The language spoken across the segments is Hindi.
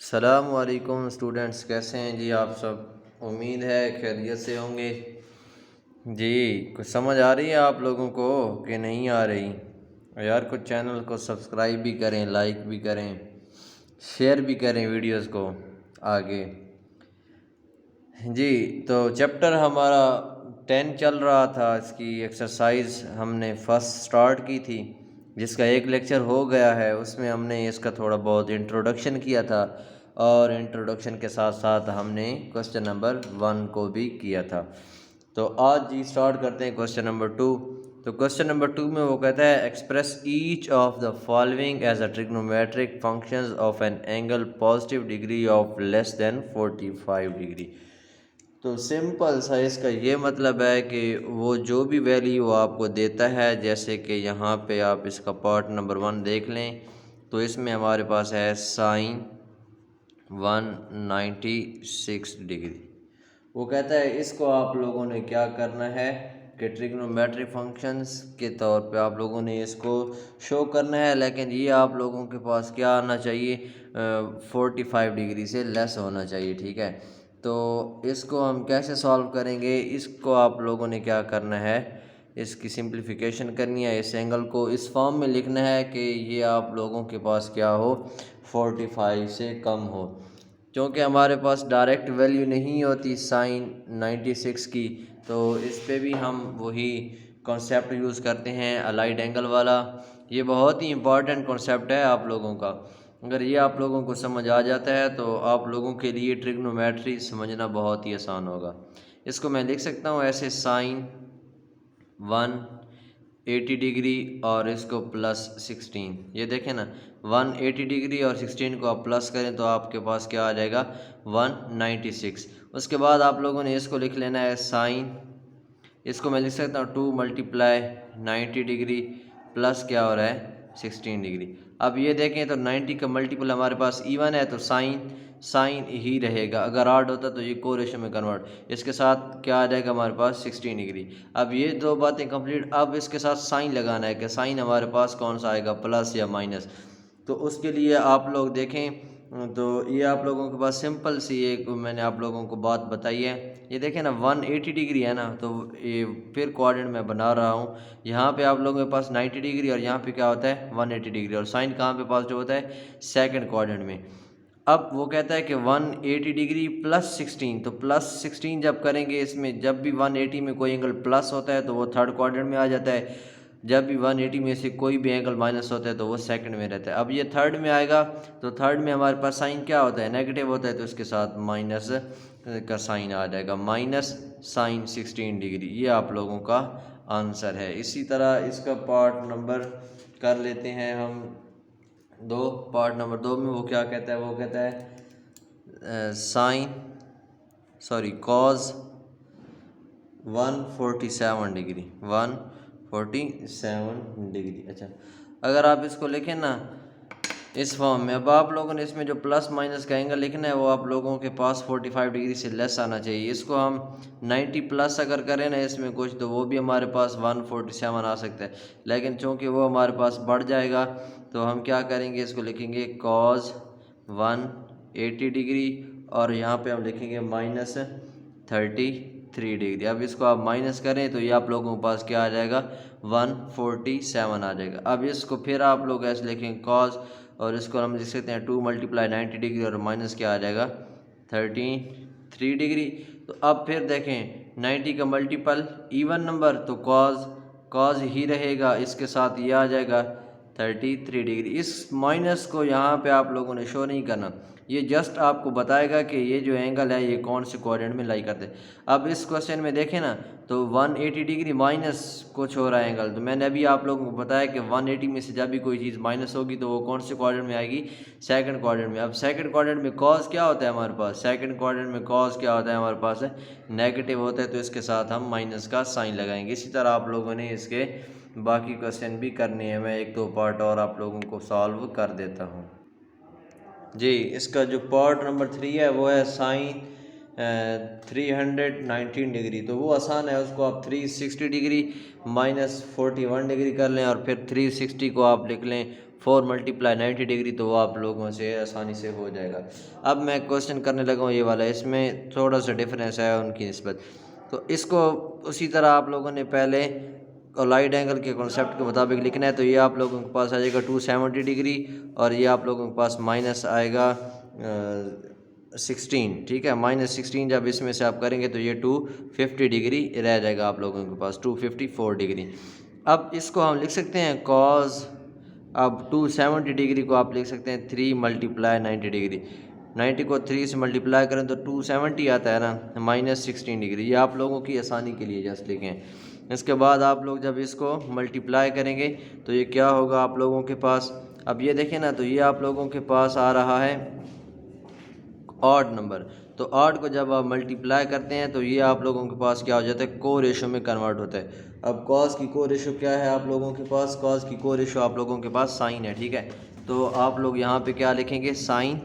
अस्सलामुअलैकुम स्टूडेंट्स, कैसे हैं जी आप सब। उम्मीद है खैरियत से होंगे जी। कुछ समझ आ रही है आप लोगों को कि नहीं आ रही यार? कुछ चैनल को सब्सक्राइब भी करें, लाइक भी करें, शेयर भी करें वीडियोस को आगे जी। तो चैप्टर हमारा 10 चल रहा था, इसकी एक्सरसाइज हमने फर्स्ट स्टार्ट की थी, जिसका एक लेक्चर हो गया है। उसमें हमने इसका थोड़ा बहुत इंट्रोडक्शन किया था और इंट्रोडक्शन के साथ साथ हमने क्वेश्चन नंबर 1 को भी किया था। तो आज जी स्टार्ट करते हैं क्वेश्चन नंबर 2। तो क्वेश्चन नंबर 2 में वो कहता है express each of the following as a trigonometric functions of an angle positive degree of less than 45 degree. तो सिंपल सा इसका ये मतलब है कि वो जो भी वैल्यू आपको देता है, जैसे कि यहाँ पे आप इसका पार्ट नंबर 1 देख लें, तो इसमें हमारे पास है साइन 196 डिग्री। वो कहता है इसको आप लोगों ने क्या करना है कि ट्रिग्नोमेट्रिक फंक्शंस के तौर पे आप लोगों ने इसको शो करना है, लेकिन ये आप लोगों के पास क्या आना चाहिए, 45 डिग्री से लेस होना चाहिए, ठीक है। तो इसको हम कैसे सॉल्व करेंगे, इसको आप लोगों ने क्या करना है, इसकी सिंप्लीफिकेशन करनी है। इस एंगल को इस फॉर्म में लिखना है कि ये आप लोगों के पास क्या हो, 45 से कम हो। क्योंकि हमारे पास डायरेक्ट वैल्यू नहीं होती साइन 96 की, तो इस पे भी हम वही कॉन्सेप्ट यूज़ करते हैं, अलाइड एंगल वाला। ये बहुत ही इम्पॉर्टेंट कॉन्सेप्ट है आप लोगों का। अगर ये आप लोगों को समझ आ जाता है तो आप लोगों के लिए ट्रिग्नोमेट्री समझना बहुत ही आसान होगा। इसको मैं लिख सकता हूँ ऐसे, साइन 180 डिग्री और इसको प्लस 16। ये देखें ना, 180 डिग्री और 16 को आप प्लस करें तो आपके पास क्या आ जाएगा, 196। उसके बाद आप लोगों ने इसको लिख लेना है साइन, इसको मैं लिख सकता हूँ 2 मल्टीप्लाई 90 डिग्री प्लस क्या हो रहा है, 16 डिग्री। अब ये देखें तो 90 का मल्टीपल हमारे पास इवन है, तो साइन साइन ही रहेगा। अगर आड होता तो ये को रेशो में कन्वर्ट, इसके साथ क्या आ जाएगा हमारे पास 16 डिग्री। अब ये दो बातें कंप्लीट। अब इसके साथ साइन लगाना है कि साइन हमारे पास कौन सा आएगा, प्लस या माइनस। तो उसके लिए आप लोग देखें, तो ये आप लोगों के पास सिंपल सी एक मैंने आप लोगों को बात बताई है। ये देखें ना, 180 डिग्री है ना, तो ये फिर क्वाड्रेंट में बना रहा हूँ। यहाँ पे आप लोगों के पास 90 डिग्री और यहाँ पे क्या होता है 180 डिग्री, और साइन कहाँ पे पास जो होता है, सेकंड क्वाड्रेंट में। अब वो कहता है कि 180 डिग्री प्लस 16, तो प्लस 16 जब करेंगे, इसमें जब भी 180 में कोई एंगल प्लस होता है तो वो थर्ड क्वाड्रेंट में आ जाता है। जब भी 180 में से कोई भी एंगल माइनस होता है तो वो सेकंड में रहता है। अब ये थर्ड में आएगा, तो थर्ड में हमारे पास साइन क्या होता है, नेगेटिव होता है, तो इसके साथ माइनस का साइन आ जाएगा, माइनस साइन 16 डिग्री। ये आप लोगों का आंसर है। इसी तरह इसका पार्ट नंबर कर लेते हैं हम 2। पार्ट नंबर 2 में वो क्या कहता है, वो कहता है साइन कॉज 147 डिग्री, 147 डिग्री। अच्छा, अगर आप इसको लिखें ना इस फॉर्म में, अब आप लोगों ने इसमें जो प्लस माइनस का एंगल लिखना है वो आप लोगों के पास 45 डिग्री से लेस आना चाहिए। इसको हम 90 प्लस अगर करें ना इसमें कुछ, तो वो भी हमारे पास 147 आ सकता है, लेकिन चूँकि वो हमारे पास बढ़ जाएगा तो हम क्या करेंगे, इसको लिखेंगे कॉज 180 डिग्री और यहाँ पे हम लिखेंगे माइनस 33 डिग्री। अब इसको आप माइनस करें तो ये आप लोगों के पास क्या आ जाएगा, 147 आ जाएगा। अब इसको फिर आप लोग ऐसे लिखेंगे कॉज, और इसको हम लिख सकते हैं 2 मल्टीप्लाई 90 डिग्री और माइनस क्या आ जाएगा, 33 डिग्री। तो अब फिर देखें 90 का मल्टीपल इवन नंबर, तो कॉज ही रहेगा, इसके साथ ये आ जाएगा 33 डिग्री। इस माइनस को यहाँ पे आप लोगों ने शो नहीं करना, ये जस्ट आपको बताएगा कि ये जो एंगल है ये कौन से क्वाड्रेंट में लाई करते हैं। अब इस क्वेश्चन में देखें ना, तो 180 डिग्री माइनस कुछ हो रहा है एंगल, तो मैंने अभी आप लोगों को बताया कि 180 में से जब भी कोई चीज़ माइनस होगी तो वो कौन से क्वाड्रेंट में आएगी, सेकंड क्वाड्रेंट में। अब सेकंड क्वाड्रेंट में कॉज क्या होता है हमारे पास, सेकंड क्वाड्रेंट में कॉज क्या होता है हमारे पास, नेगेटिव होता है, तो इसके साथ हम माइनस का साइन लगाएंगे। इसी तरह आप लोगों ने इसके बाकी क्वेश्चन भी करने हैं। मैं 1-2 पार्ट और आप लोगों को सॉल्व कर देता हूँ जी। इसका जो पार्ट नंबर 3 है वो है साइन 319 डिग्री, तो वो आसान है, उसको आप 360 डिग्री माइनस 41 डिग्री कर लें और फिर 360 को आप लिख लें 4 मल्टीप्लाई 90 डिग्री, तो वो आप लोगों से आसानी से हो जाएगा। अब मैं क्वेश्चन करने लगा हूँ ये वाला, इसमें थोड़ा सा डिफरेंस है उनकी निस्बत। तो इसको उसी तरह आप लोगों ने पहले कोलाइड एंगल के कॉन्सेप्ट के मुताबिक लिखना है। तो ये आप लोगों के पास आ जाएगा 270 डिग्री, और ये आप लोगों के पास माइनस आएगा 16, ठीक है। -16 जब इसमें से आप करेंगे तो ये 250 डिग्री रह जाएगा आप लोगों के पास, 254 डिग्री। अब इसको हम लिख सकते हैं कॉज, अब 270 डिग्री को आप लिख सकते हैं 3 मल्टीप्लाई 90 डिग्री। 90 को 3 से मल्टीप्लाई करें तो 270 आता है ना, -16 डिग्री। ये आप लोगों की आसानी के लिए जस्ट लिखें। इसके बाद आप लोग जब इसको मल्टीप्लाई करेंगे तो ये क्या होगा आप लोगों के पास, अब ये देखें ना, तो ये आप लोगों के पास आ रहा है ऑड नंबर। तो ऑड को जब आप मल्टीप्लाई करते हैं तो ये आप लोगों के पास क्या हो जाता है, को रेशो में कन्वर्ट होता है। अब कॉस की को रेशो क्या है आप लोगों के पास, कॉस की को रेशो आप लोगों के पास साइन है, ठीक है। तो आप लोग यहाँ पे क्या लिखेंगे, साइन,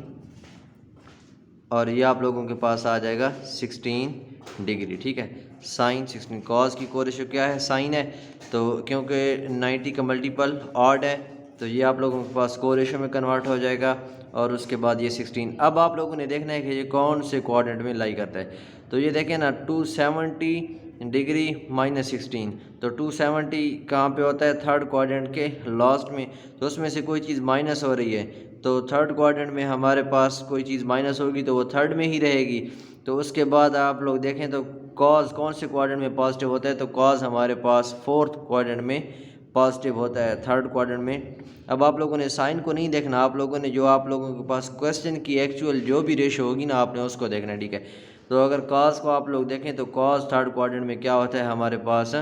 और ये आप लोगों के पास आ जाएगा 16 डिग्री, ठीक है। साइन 16, कॉस की को रेशो क्या है, साइन है। तो क्योंकि 90 का मल्टीपल ऑड है तो ये आप लोगों के पास को रेशो में कन्वर्ट हो जाएगा, और उसके बाद ये 16। अब आप लोगों ने देखना है कि ये कौन से कोऑर्डिनेट में लाई करता है। तो ये देखें ना, 270 डिग्री -16, तो 270 कहाँ पे होता है, थर्ड क्वाड्रेंट के लास्ट में। तो उसमें से कोई चीज़ माइनस हो रही है, तो थर्ड क्वाड्रेंट में हमारे पास कोई चीज़ माइनस होगी तो वो थर्ड में ही रहेगी। तो उसके बाद आप लोग देखें तो कॉज कौन से क्वाड्रेंट में पॉजिटिव होता है, तो कॉज हमारे पास फोर्थ क्वाड्रेंट में पॉजिटिव होता है, थर्ड क्वाड्रेंट में। अब आप लोगों ने साइन को नहीं देखना, आप लोगों ने जो आप लोगों के पास क्वेश्चन की एक्चुअल जो भी रेशो होगी ना, आपने उसको देखना है, ठीक है। तो अगर कॉस को आप लोग देखें तो कॉस थर्ड क्वाड्रेंट में क्या होता है हमारे पास,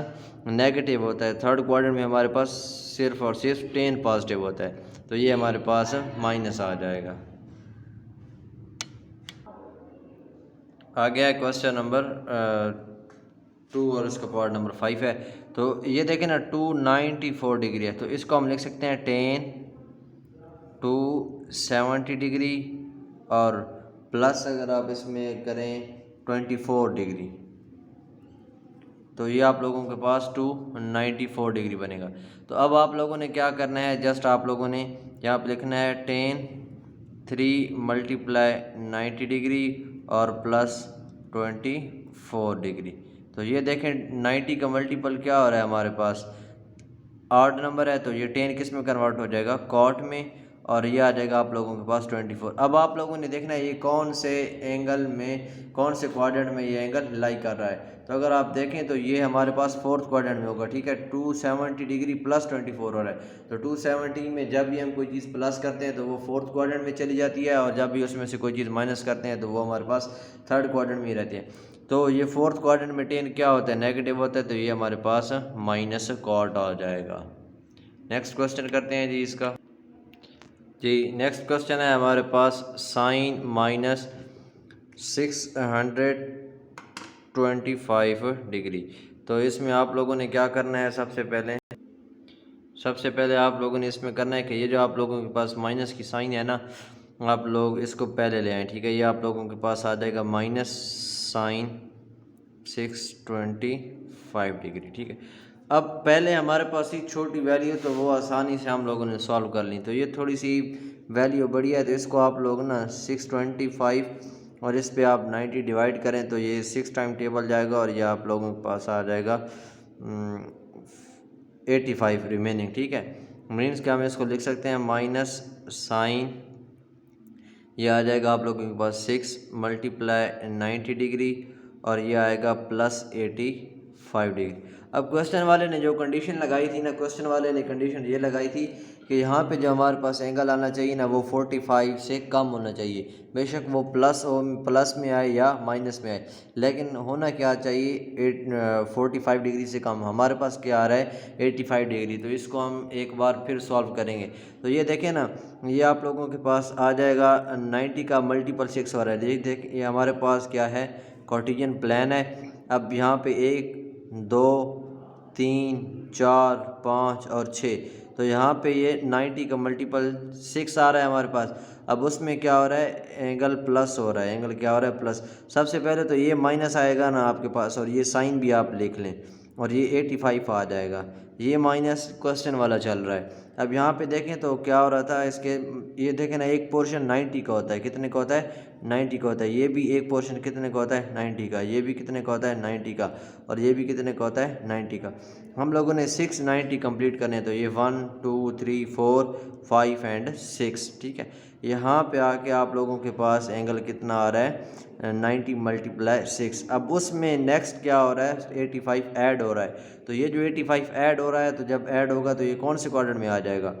नेगेटिव होता है। थर्ड क्वाड्रेंट में हमारे पास सिर्फ और सिर्फ 10 पॉजिटिव होता है, तो ये हमारे पास माइनस आ जाएगा। आ गया क्वेश्चन नंबर 2 और इसका पार्ट नंबर 5 है। तो ये देखें ना, 294 डिग्री है, तो इसको हम लिख सकते हैं 10 270 डिग्री, और प्लस अगर आप इसमें करें 24 डिग्री, तो ये आप लोगों के पास 294 डिग्री बनेगा। तो अब आप लोगों ने क्या करना है, जस्ट आप लोगों ने यहाँ पर लिखना है 10 3 मल्टीप्लाई 90 डिग्री और प्लस 24 डिग्री। तो ये देखें 90 का मल्टीपल क्या हो रहा है हमारे पास, ऑड नंबर है, तो ये 10 किस में कन्वर्ट हो जाएगा, कॉट में, और ये आ जाएगा आप लोगों के पास 24। अब आप लोगों ने देखना है ये कौन से एंगल में, कौन से क्वाड्रेंट में ये एंगल लाई कर रहा है। तो अगर आप देखें तो ये हमारे पास फोर्थ क्वाड्रेंट में होगा, ठीक है। 270 डिग्री प्लस 24 हो रहा है, तो 270 में जब भी हम कोई चीज़ प्लस करते हैं तो वो फोर्थ क्वाड्रेंट में चली जाती है, और जब भी उसमें से कोई चीज़ माइनस करते हैं तो वो हमारे पास थर्ड क्वाड्रेंट में ही रहती है। तो ये फोर्थ क्वाड्रेंट में 10 क्या होता है, नेगेटिव होता है, तो ये हमारे पास माइनस कॉट आ जाएगा। नेक्स्ट क्वेश्चन करते हैं जी इसका। जी नेक्स्ट क्वेश्चन है हमारे पास साइन -625 डिग्री। तो इसमें आप लोगों ने क्या करना है, सबसे पहले आप लोगों ने इसमें करना है कि ये जो आप लोगों के पास माइनस की साइन है ना, आप लोग इसको पहले ले आएँ, ठीक है। ये आप लोगों के पास आ जाएगा माइनस साइन 625 डिग्री, ठीक है। अब पहले हमारे पास ही छोटी वैल्यू, तो वो आसानी से हम लोगों ने सॉल्व कर ली। तो ये थोड़ी सी वैल्यू बड़ी है, तो इसको आप लोग ना 625 और इस पे आप 90 डिवाइड करें तो ये 6 टाइम टेबल जाएगा, और ये आप लोगों के पास आ जाएगा 85 रिमेनिंग, ठीक है। मीन्स कि हम इसको लिख सकते हैं माइनस साइन, ये आ जाएगा आप लोगों के पास 6 मल्टीप्लाई 90 डिग्री, और ये आएगा प्लस 85 डिग्री। अब क्वेश्चन वाले ने जो कंडीशन लगाई थी ना, क्वेश्चन वाले ने कंडीशन ये लगाई थी कि यहाँ पे जो हमारे पास एंगल आना चाहिए ना, वो 45 से कम होना चाहिए। बेशक वो प्लस में आए या माइनस में आए, लेकिन होना क्या चाहिए 45 डिग्री से कम। हमारे पास क्या आ रहा है 85 डिग्री। तो इसको हम एक बार फिर सॉल्व करेंगे। तो ये देखें ना, ये आप लोगों के पास आ जाएगा 90 का मल्टीपल 6 हो रहा है। देख ये हमारे पास क्या है, कार्टेशियन प्लान है। अब यहाँ पे 1 2 3 4 5 और 6, तो यहाँ पे ये 90 का मल्टीपल 6 आ रहा है हमारे पास। अब उसमें क्या हो रहा है, एंगल प्लस हो रहा है। एंगल क्या हो रहा है, प्लस। सबसे पहले तो ये माइनस आएगा ना आपके पास, और ये साइन भी आप लिख लें, और ये 85 आ जाएगा। ये माइनस क्वेश्चन वाला चल रहा है। अब यहाँ पे देखें तो क्या हो रहा था इसके, ये देखें ना, एक पोर्शन 90 का होता है, कितने का होता है 90 का होता है, ये भी एक पोर्शन कितने का होता है 90 का, ये भी कितने का होता है 90 का, और ये भी कितने का होता है 90 का। हम लोगों ने 690 कंप्लीट करने, तो ये 1 2 3 4 5 एंड 6, ठीक है। यहाँ पे आके आप लोगों के पास एंगल कितना आ रहा है 90 मल्टीप्लाई 6। अब उसमें नेक्स्ट क्या हो रहा है 85 ऐड हो रहा है, तो ये जो 85 ऐड हो रहा है, तो जब ऐड होगा तो ये कौन से क्वाड्रेंट में आ जाएगा,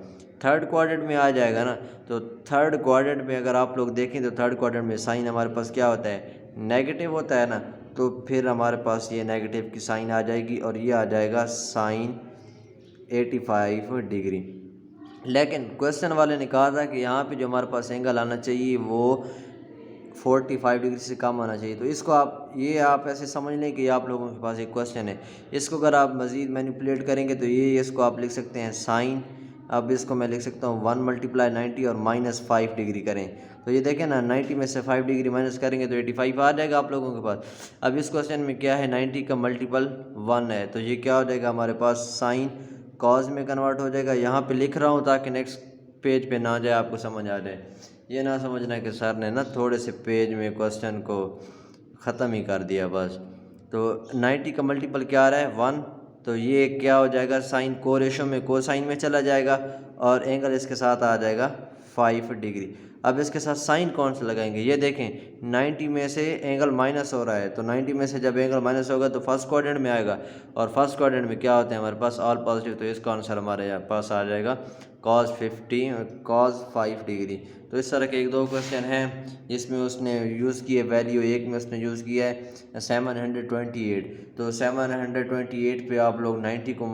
थर्ड क्वाड्रेंट में आ जाएगा ना। तो थर्ड क्वाड्रेंट में अगर आप लोग देखें तो थर्ड क्वाड्रेंट में साइन हमारे पास क्या होता है नेगेटिव होता है ना, तो फिर हमारे पास ये नेगेटिव की साइन आ जाएगी और ये आ जाएगा साइन 85 डिग्री। लेकिन क्वेश्चन वाले ने कहा था कि यहाँ पे जो हमारे पास एंगल आना चाहिए वो 45 डिग्री से कम आना चाहिए। तो इसको आप ऐसे समझ लें कि आप लोगों के पास एक क्वेश्चन है, इसको अगर आप मज़ीद मैनिपुलेट करेंगे तो ये इसको आप लिख सकते हैं साइन, अब इसको मैं लिख सकता हूँ 1 मल्टीप्लाई 90 और -5 डिग्री करें, तो ये देखें ना 90 में से 5 डिग्री माइनस करेंगे तो 85 आ जाएगा आप लोगों के पास। अब इस क्वेश्चन में क्या है 90 का मल्टीपल 1 है, तो ये क्या हो जाएगा हमारे पास साइन कॉज में कन्वर्ट हो जाएगा। यहाँ पे लिख रहा हूँ ताकि नेक्स्ट पेज पे ना जाए, आपको समझ आ जाए, ये ना समझना कि सर ने ना थोड़े से पेज में क्वेश्चन को ख़त्म ही कर दिया बस। तो 90 का मल्टीपल क्या आ रहा है 1, तो ये क्या हो जाएगा साइन को रेशो में को साइन में चला जाएगा और एंगल इसके साथ आ जाएगा 5 डिग्री। अब इसके साथ साइन कौन सा लगाएंगे, ये देखें 90 में से एंगल माइनस हो रहा है, तो 90 में से जब एंगल माइनस होगा तो फर्स्ट क्वाड्रेंट में आएगा, और फर्स्ट क्वाड्रेंट में क्या होते हैं हमारे पास ऑल पॉजिटिव, तो इसका आंसर हमारे पास आ जाएगा cos 5 डिग्री। तो इस तरह के एक दो क्वेश्चन हैं जिसमें उसने यूज़ किए वैल्यू, एक में उसने यूज़ किया है 728, तो 728 पे आप लोग 90 को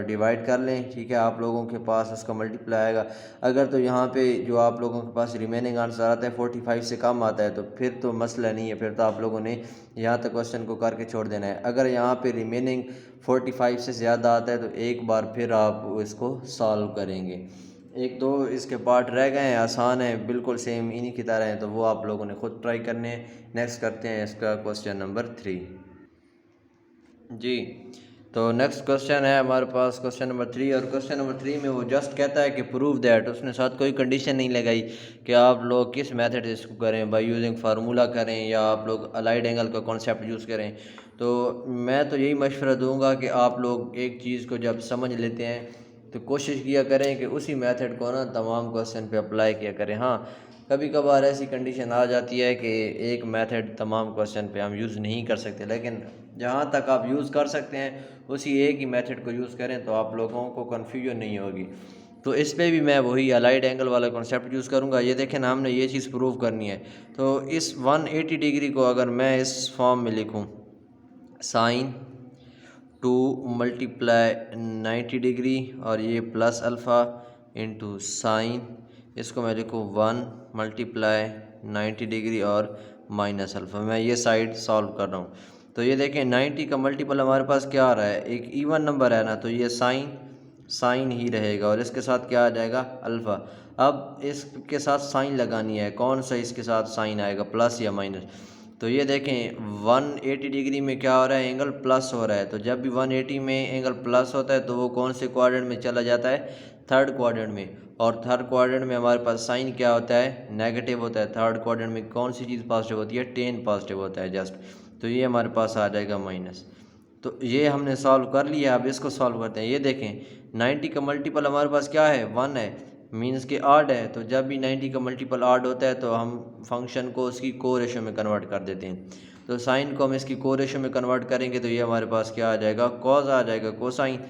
डिवाइड कर लें, ठीक है, आप लोगों के पास उसका मल्टीप्लाई आएगा। अगर तो यहाँ पे जो आप लोगों के पास रिमेनिंग आंसर आता है 45 से कम आता है तो फिर तो मसला नहीं है, फिर तो आप लोगों ने यहाँ तक क्वेश्चन को करके छोड़ देना है। अगर यहाँ पे रिमेनिंग 45 से ज़्यादा आता है तो एक बार फिर आप इसको सॉल्व करेंगे। एक दो इसके पार्ट रह गए हैं, आसान है, बिल्कुल सेम इन्हीं की तरह हैं, तो वो आप लोगों ने खुद ट्राई करने हैं। नेक्स्ट करते हैं इसका क्वेश्चन नंबर 3 जी। तो नेक्स्ट क्वेश्चन है हमारे पास क्वेश्चन नंबर 3, और क्वेश्चन नंबर 3 में वो जस्ट कहता है कि प्रूव दैट, उसने साथ कोई कंडीशन नहीं लगाई कि आप लोग किस मेथड से इसको करें, बाय यूजिंग फार्मूला करें या आप लोग अलाइड एंगल का कॉन्सेप्ट यूज़ करें। तो मैं तो यही मशवरा दूंगा कि आप लोग एक चीज़ को जब समझ लेते हैं तो कोशिश किया करें कि उसी मेथड को ना तमाम क्वेश्चन पे अप्लाई किया करें। हाँ, कभी कभार ऐसी कंडीशन आ जाती है कि एक मेथड तमाम क्वेश्चन पे हम यूज़ नहीं कर सकते, लेकिन जहाँ तक आप यूज़ कर सकते हैं उसी एक ही मेथड को यूज़ करें तो आप लोगों को कन्फ्यूजन नहीं होगी। तो इस पे भी मैं वही अलाइड एंगल वाला कॉन्सेप्ट यूज़ करूँगा। ये देखें ना, हमने ये चीज़ प्रूव करनी है, तो इस 180 डिग्री को अगर मैं इस फॉर्म में लिखूँ साइन 2 मल्टीप्लाई 90 डिग्री और ये प्लस अल्फ़ा इंटू साइन, इसको मैं लिखूँ 1 मल्टीप्लाई 90 डिग्री और माइनस अल्फ़ा। मैं ये साइड सॉल्व कर रहा हूँ, तो ये देखें 90 का मल्टीपल हमारे पास क्या आ रहा है, एक इवन नंबर है ना, तो ये साइन ही रहेगा और इसके साथ क्या आ जाएगा अल्फ़ा। अब इसके साथ साइन लगानी है, कौन सा इसके साथ साइन आएगा, प्लस या माइनस। तो ये देखें 180 डिग्री में क्या हो रहा है, एंगल प्लस हो रहा है, तो जब भी 180 में एंगल प्लस होता है तो वो कौन से क्वाड्रेंट में चला जाता है, थर्ड क्वाड्रेंट में। और थर्ड क्वाड्रेंट में हमारे पास साइन क्या होता है, नेगेटिव होता है। थर्ड क्वाड्रेंट में कौन सी चीज़ पॉजिटिव होती है, 10 पॉजिटिव होता है जस्ट, तो ये हमारे पास आ जाएगा माइनस। तो ये हमने सॉल्व कर लिया। अब इसको सॉल्व करते हैं। ये देखें 90 का मल्टीपल हमारे पास क्या है, 1 है, मीन्स के आड है, तो जब भी 90 का मल्टीपल आड होता है तो हम फंक्शन को उसकी को रेशो में कन्वर्ट कर देते हैं। तो साइन को हम इसकी को रेशो में कन्वर्ट करेंगे तो ये हमारे पास क्या आ जाएगा, कॉज आ जाएगा, कोसाइन।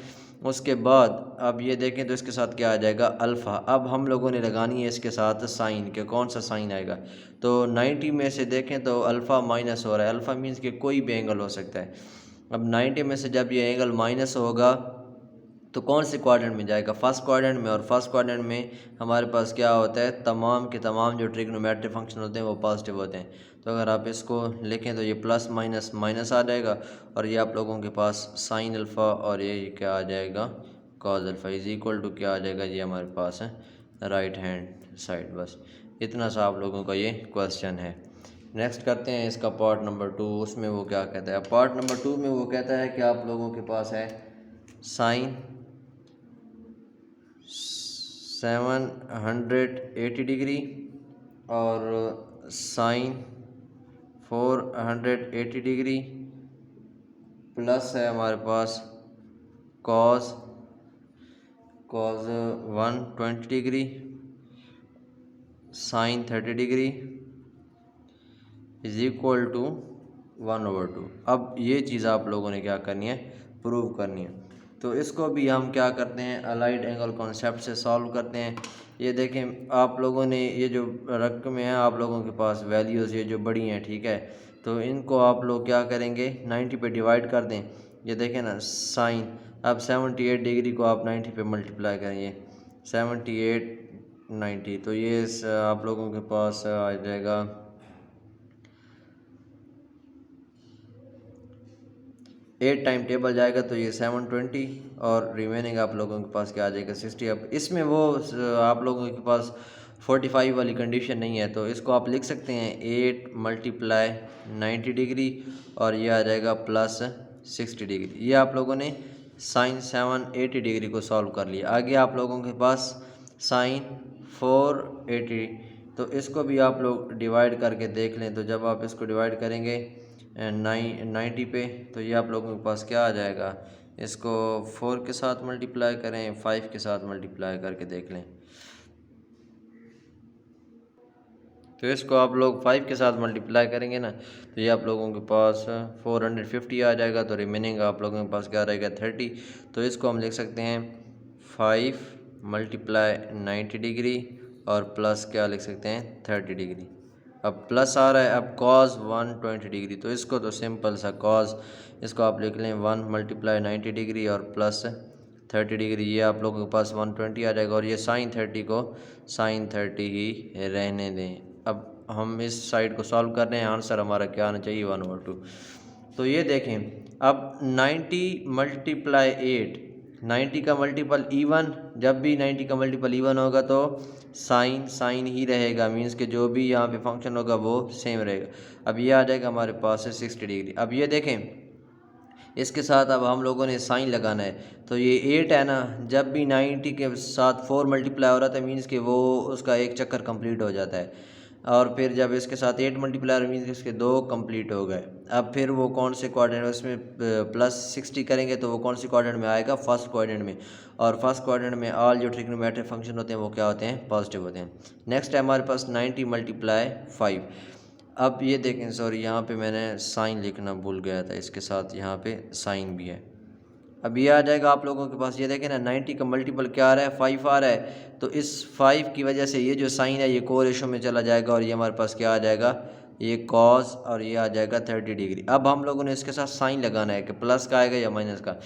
उसके बाद अब ये देखें तो इसके साथ क्या आ जाएगा, अल्फ़ा। अब हम लोगों ने लगानी है इसके साथ साइन के, कौन सा साइन आएगा, तो 90 में से देखें तो अल्फ़ा माइनस हो रहा है, अल्फ़ा मीन्स कि कोई भी एंगल हो सकता है। अब 90 में से जब ये एंगल माइनस होगा तो कौन से क्वाड्रेंट में जाएगा, फर्स्ट क्वाड्रेंट में, और फर्स्ट क्वाड्रेंट में हमारे पास क्या होता है, तमाम के तमाम जो ट्रिग्नोमेट्रिक फंक्शन होते हैं वो पॉजिटिव होते हैं। तो अगर आप इसको लिखें तो ये प्लस माइनस माइनस आ जाएगा और ये आप लोगों के पास साइन अल्फ़ा और ये क्या आ जाएगा, cause alpha is equal to क्या आ जाएगा, ये हमारे पास है राइट हैंड साइड। बस इतना सा आप लोगों का ये क्वेश्चन है। नेक्स्ट करते हैं इसका पार्ट नंबर 2, उसमें वो क्या कहता है। पार्ट नंबर 2 में वो कहता है कि आप लोगों के पास है साइन 780 डिग्री और साइन 480 डिग्री प्लस है हमारे पास cos 120 degree sine 30 degree is equal to 1/2। अब ये चीज़ आप लोगों ने क्या करनी है, प्रूव करनी है। तो इसको भी हम क्या करते हैं, अलाइड एंगल कॉन्सेप्ट से सॉल्व करते हैं। ये देखें आप लोगों ने ये जो रकम है आप लोगों के पास वैल्यूज़ ये जो बड़ी हैं, ठीक है, तो इनको आप लोग क्या करेंगे 90 पे डिवाइड कर दें। ये देखें ना साइन, अब 78 डिग्री को आप 90 पे मल्टीप्लाई करेंगे 78 90, तो ये आप लोगों के पास आ जाएगा 8 टाइम टेबल जाएगा तो ये 720 और रिमेनिंग आप लोगों के पास क्या आ जाएगा 60। अब इसमें वो आप लोगों के पास 45 वाली कंडीशन नहीं है, तो इसको आप लिख सकते हैं 8 मल्टीप्लाई 90 डिग्री और ये आ जाएगा प्लस 60 डिग्री। ये आप लोगों ने साइन 780 डिग्री को सॉल्व कर लिया। आगे आप लोगों के पास साइन 480, तो इसको भी आप लोग डिवाइड करके देख लें। तो जब आप इसको डिवाइड करेंगे 90 पे तो ये आप लोगों के पास क्या आ जाएगा, इसको 4 के साथ मल्टीप्लाई करें 5 के साथ मल्टीप्लाई करके देख लें। तो इसको आप लोग 5 के साथ मल्टीप्लाई करेंगे ना तो ये आप लोगों के पास 450 आ जाएगा। तो रिमेनिंग आप लोगों के पास क्या रहेगा 30। तो इसको हम लिख सकते हैं 5 मल्टीप्लाई 90 डिग्री और प्लस क्या लिख सकते हैं 30 डिग्री। अब प्लस आ रहा है, अब कॉस 120 डिग्री, तो इसको तो सिंपल सा कॉस, इसको आप लिख लें 1 मल्टीप्लाई 90 डिग्री और प्लस 30 डिग्री, ये आप लोगों के पास 120 आ जाएगा। और ये साइन 30 को साइन 30 ही रहने दें। अब हम इस साइड को सॉल्व कर रहे हैं, आंसर हमारा क्या आना चाहिए 1/2। तो ये देखें अब 90 मल्टीप्लाई 8, 90 का मल्टीपल इवन, जब भी 90 का मल्टीपल इवन होगा तो साइन साइन ही रहेगा, मीन्स कि जो भी यहाँ पे फंक्शन होगा वो सेम रहेगा। अब ये आ जाएगा हमारे पास है 60 डिग्री। अब ये देखें इसके साथ अब हम लोगों ने साइन लगाना है, तो ये 8 है ना, जब भी 90 के साथ 4 मल्टीप्लाई हो रहा था मीन्स कि वो उसका एक चक्कर कंप्लीट हो जाता है। और फिर जब इसके साथ 8 मल्टीप्लाई मीन्स इसके 2 कंप्लीट हो गए। अब फिर वो कौन से क्वाड्रेंट, उसमें प्लस 60 करेंगे तो वो कौन से क्वाड्रेंट में आएगा, फर्स्ट क्वाड्रेंट में। और फर्स्ट क्वाड्रेंट में ऑल जो ट्रिग्नोमेट्रिक फंक्शन होते हैं वो क्या होते हैं, पॉजिटिव होते हैं। नेक्स्ट है हमारे पास 90 मल्टीप्लाई 5। अब ये देखें, सॉरी यहाँ पे मैंने साइन लिखना भूल गया था, इसके साथ यहाँ पे साइन भी है। अब ये आ जाएगा आप लोगों के पास, ये देखें ना 90 का मल्टीपल क्या आ रहा है 5 आ रहा है, तो इस 5 की वजह से ये जो साइन है ये को रेशो में चला जाएगा और ये हमारे पास क्या आ जाएगा, ये कॉस और ये आ जाएगा 30 डिग्री। अब हम लोगों ने इसके साथ साइन लगाना है कि प्लस का आएगा या माइनस का।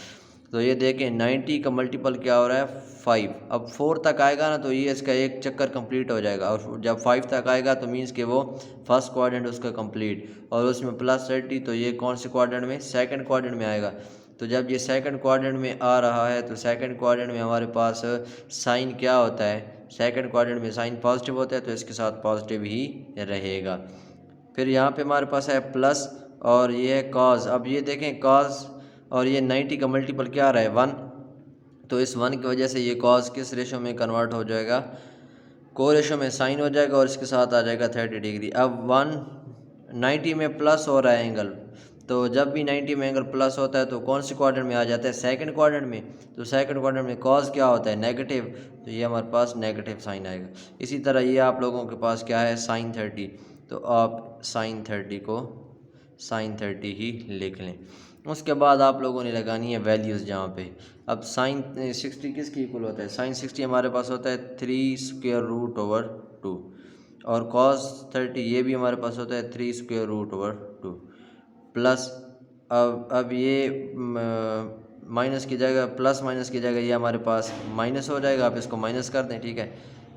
तो ये देखें 90 का मल्टीपल क्या हो रहा है 5, अब 4 तक आएगा ना तो ये इसका एक चक्कर कंप्लीट हो जाएगा। और जब 5 तक आएगा तो मीन्स कि वो फर्स्ट क्वाड्रेंट उसका कंप्लीट, और उसमें प्लस 30, तो ये कौन से क्वाड्रेंट में, सेकंड क्वाड्रेंट में आएगा। तो जब ये सेकंड क्वाड्रेंट में आ रहा है तो सेकंड क्वाड्रेंट में हमारे पास साइन क्या होता है, सेकंड क्वाड्रेंट में साइन पॉजिटिव होता है, तो इसके साथ पॉजिटिव ही रहेगा। फिर यहाँ पे हमारे पास है प्लस और ये है कॉस। अब ये देखें कॉस और ये 90 का मल्टीपल क्या आ रहा है 1, तो इस 1 की वजह से ये कॉस किस रेशो में कन्वर्ट हो जाएगा, को रेशो में साइन हो जाएगा और इसके साथ आ जाएगा 30 डिग्री। अब 190 में प्लस हो रहा है एंगल, तो जब भी 90 में एंगल प्लस होता है तो कौन से क्वाड्रेंट में आ जाता है, सेकंड क्वाड्रेंट में। तो सेकंड क्वाड्रेंट में कॉस क्या होता है नेगेटिव, तो ये हमारे पास नेगेटिव साइन आएगा। इसी तरह ये आप लोगों के पास क्या है साइन 30, तो आप साइन 30 को साइन 30 ही लिख लें। उसके बाद आप लोगों ने लगानी है वैल्यूज़ जहाँ पे। अब साइन 60 किसके इक्वल होता है, साइन 60 हमारे पास होता है 3√/2 और कॉस 30 ये भी हमारे पास होता है 3√/2 प्लस। अब ये माइनस की जगह प्लस माइनस की जगह ये हमारे पास माइनस हो जाएगा, आप इसको माइनस कर दें, ठीक है,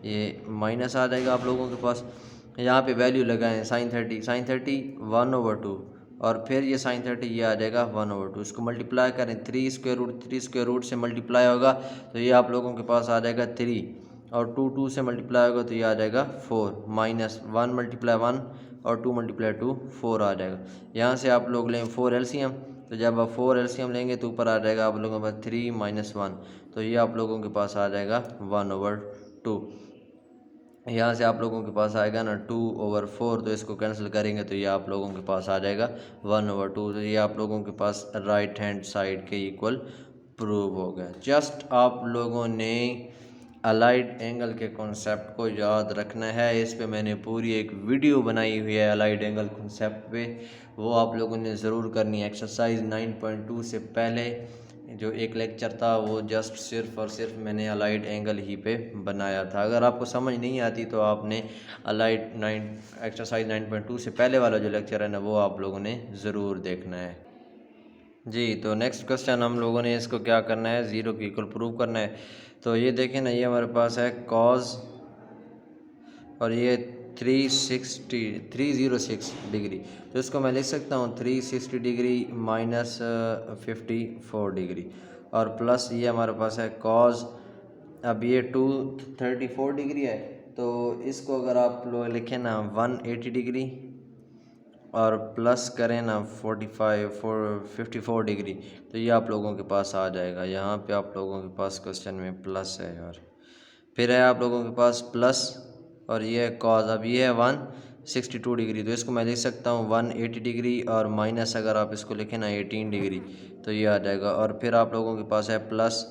ये माइनस आ जाएगा आप लोगों के पास। यहाँ पे वैल्यू लगाएं साइन 30 1/2 और फिर ये साइन 30 ये आ जाएगा 1/2, इसको मल्टीप्लाई करें 3 स्क्वायर रूट से मल्टीप्लाई होगा तो ये आप लोगों के पास आ जाएगा 3 और 2 से मल्टीप्लाई होगा तो ये आ जाएगा 4 माइनस 1 मल्टीप्लाई 1 और 2 मल्टीप्लाई 2 4 आ जाएगा। यहाँ से आप लोग लें 4 एलसीएम, तो जब आप 4 एलसीएम लेंगे तो ऊपर आ जाएगा आप लोगों के पास 3 - 1, तो ये आप लोगों के पास आ जाएगा 1/2। 2। यहाँ से आप लोगों के पास आएगा ना 2/4, तो इसको कैंसिल करेंगे तो ये आप लोगों के पास आ जाएगा 1/2। तो ये आप लोगों के पास राइट हैंड साइड के इक्वल प्रूव हो गया। जस्ट आप लोगों ने अलाइड एंगल के कॉन्सेप्ट को याद रखना है। इस पे मैंने पूरी एक वीडियो बनाई हुई है अलाइड एंगल कॉन्सेप्ट पे, वो आप लोगों ने ज़रूर करनी है। एक्सरसाइज 9.2 से पहले जो एक लेक्चर था वो जस्ट सिर्फ़ और सिर्फ मैंने अलाइड एंगल ही पे बनाया था। अगर आपको समझ नहीं आती तो आपने अलाइड 9 एक्सरसाइज 9.2 से पहले वाला जो लेक्चर है ना वो आप लोगों ने ज़रूर देखना है जी। तो नेक्स्ट क्वेश्चन हम लोगों ने इसको क्या करना है, ज़ीरो की इक्वल प्रूव करना है। तो ये देखें ना, ये हमारे पास है कॉज और ये 306 डिग्री, तो इसको मैं लिख सकता हूँ 360 डिग्री माइनस 54 डिग्री और प्लस ये हमारे पास है कॉज। अब ये 234 डिग्री है, तो इसको अगर आप लोग लिखें ना 180 डिग्री और प्लस करें ना 54 डिग्री, तो ये आप लोगों के पास आ जाएगा। यहाँ पे आप लोगों के पास क्वेश्चन में प्लस है यार, फिर है आप लोगों के पास प्लस और ये है कॉज। अब ये है 162 डिग्री, तो इसको मैं लिख सकता हूँ 180 डिग्री और माइनस अगर आप इसको लिखें ना 18 डिग्री, तो ये आ जाएगा। और फिर आप लोगों के पास है प्लस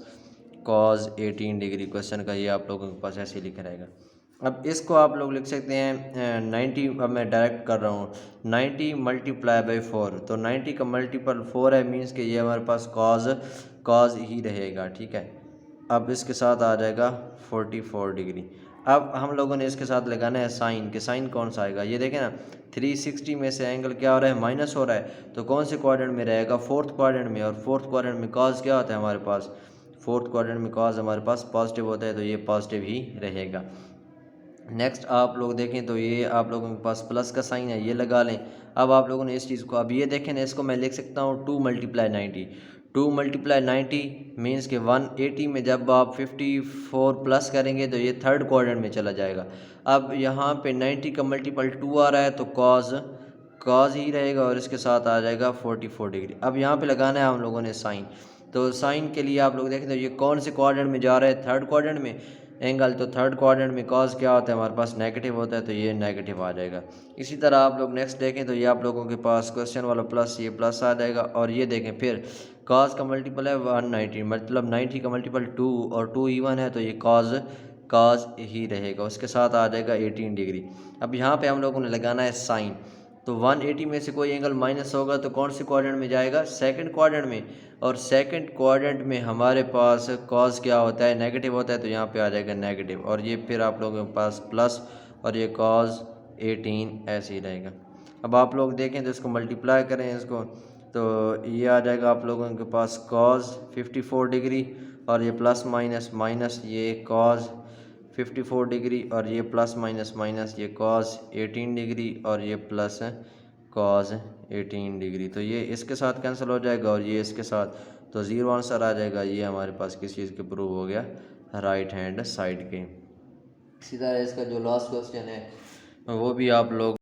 कॉज 18 डिग्री क्वेश्चन का, ये आप लोगों के पास ऐसे लिखा रहेगा। अब इसको आप लोग लिख सकते हैं 90, अब मैं डायरेक्ट कर रहा हूँ 90 मल्टीप्लाई बाई 4, तो 90 का मल्टीपल 4 है, मीन्स कि ये हमारे पास कॉज ही रहेगा, ठीक है। अब इसके साथ आ जाएगा 44 डिग्री। अब हम लोगों ने इसके साथ लगाना है साइन, के साइन कौन सा आएगा, ये देखें ना 360 में से एंगल क्या हो रहा है, माइनस हो रहा है, तो कौन से क्वाड्रेंट में रहेगा, फोर्थ क्वाड्रेंट में। और फोर्थ क्वाड्रेंट में कॉज क्या होता है हमारे पास, फोर्थ क्वाड्रेंट में कॉज हमारे पास पॉजिटिव होता है, तो ये पॉजिटिव ही रहेगा। नेक्स्ट आप लोग देखें तो ये आप लोगों के पास प्लस का साइन है, ये लगा लें। अब आप लोगों ने इस चीज़ को, अब ये देखें ना, इसको मैं लिख सकता हूँ 2 मल्टीप्लाई 90 मीन्स के 180 में जब आप 54 प्लस करेंगे तो ये थर्ड क्वाड्रेंट में चला जाएगा। अब यहाँ पे 90 का मल्टीपल 2 आ रहा है, तो कॉज ही रहेगा और इसके साथ आ जाएगा 44 डिग्री। अब यहाँ पे लगाना है हम लोगों ने साइन, तो साइन के लिए आप लोग देखें तो ये कौन से क्वाड्रेंट में जा रहा है, थर्ड क्वाड्रेंट में एंगल, तो थर्ड क्वाड्रेंट में कॉज क्या होता है हमारे पास, नेगेटिव होता है, तो ये नेगेटिव आ जाएगा। इसी तरह आप लोग नेक्स्ट देखें तो ये आप लोगों के पास क्वेश्चन वाला प्लस, ये प्लस आ जाएगा। और ये देखें फिर कॉज का मल्टीपल है 190, मतलब 90 का मल्टीपल 2 और 2 इवन है, तो ये कॉज ही रहेगा, उसके साथ आ जाएगा 18 डिग्री। अब यहाँ पे हम लोगों ने लगाना है साइन, तो 180 में से कोई एंगल माइनस होगा तो कौन से क्वाड्रेंट में जाएगा, सेकंड क्वाड्रेंट में, और सेकंड क्वाड्रेंट में हमारे पास कॉज क्या होता है, नेगेटिव होता है, तो यहाँ पे आ जाएगा नेगेटिव। और ये फिर आप लोगों के पास प्लस और ये कॉज 18 ऐसे ही रहेगा। अब आप लोग देखें तो इसको मल्टीप्लाई करें इसको, तो ये आ जाएगा आप लोगों के पास कॉज 54 डिग्री और ये प्लस माइनस माइनस ये कॉज 54 डिग्री और ये प्लस माइनस माइनस ये कॉज 18 डिग्री और ये प्लस कॉज 18 डिग्री, तो ये इसके साथ कैंसिल हो जाएगा और ये इसके साथ, तो ज़ीरो आंसर आ जाएगा। ये हमारे पास किस चीज़ के प्रूव हो गया, राइट हैंड साइड के। इसी तरह इसका जो लास्ट क्वेश्चन है वो भी आप लोग